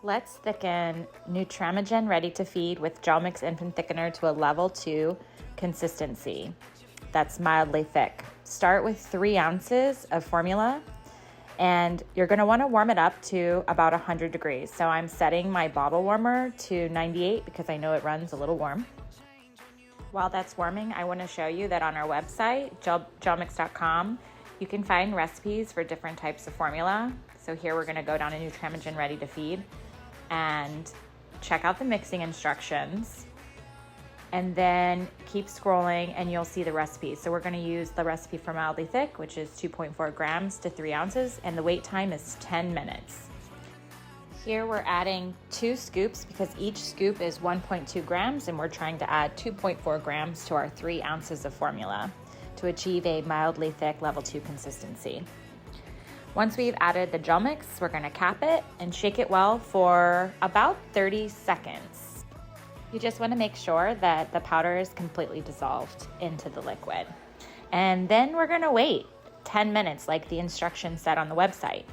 Let's thicken Nutramigen ready to feed with Gelmix infant thickener to a level 2 consistency. That's mildly thick. Start with 3 ounces of formula, and you're gonna wanna warm it up to about 100 degrees. So I'm setting my bottle warmer to 98 because I know it runs a little warm. While that's warming, I wanna show you that on our website, gelmix.com, you can find recipes for different types of formula. So here we're gonna go down to Nutramigen ready to feed and check out the mixing instructions, and then keep scrolling and you'll see the recipes. So we're gonna use the recipe for mildly thick, which is 2.4 grams to 3 ounces, and the wait time is 10 minutes. Here we're adding 2 scoops because each scoop is 1.2 grams, and we're trying to add 2.4 grams to our 3 ounces of formula to achieve a mildly thick level 2 consistency. Once we've added the Gelmix, we're gonna cap it and shake it well for about 30 seconds. You just wanna make sure that the powder is completely dissolved into the liquid. And then we're gonna wait 10 minutes like the instructions said on the website.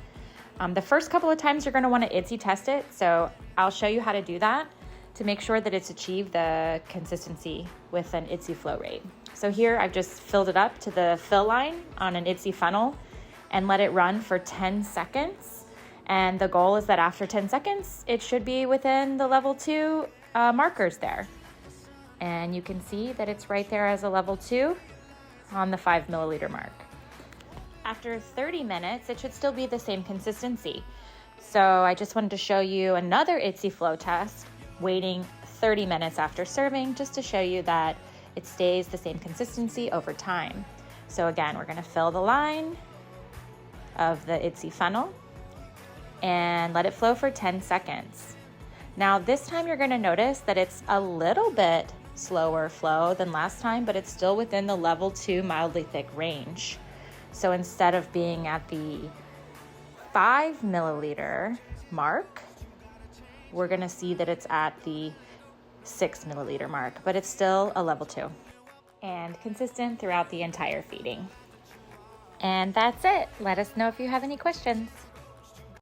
The first couple of times you're gonna wanna ITSE test it, so I'll show you how to do that to make sure that it's achieved the consistency with an ITSE flow rate. So here I've just filled it up to the fill line on an ITSE funnel and let it run for 10 seconds. And the goal is that after 10 seconds, it should be within the level 2 markers there. And you can see that it's right there as a level 2 on the 5 milliliter mark. After 30 minutes, it should still be the same consistency. So I just wanted to show you another ITSE flow test, waiting 30 minutes after serving, just to show you that it stays the same consistency over time. So again, we're gonna fill the line of the ITSE funnel and let it flow for 10 seconds. Now this time you're gonna notice that it's a little bit slower flow than last time, but it's still within the level 2 mildly thick range. So instead of being at the 5 milliliter mark, we're gonna see that it's at the 6 milliliter mark, but it's still a level 2 and consistent throughout the entire feeding. And that's it. Let us know if you have any questions.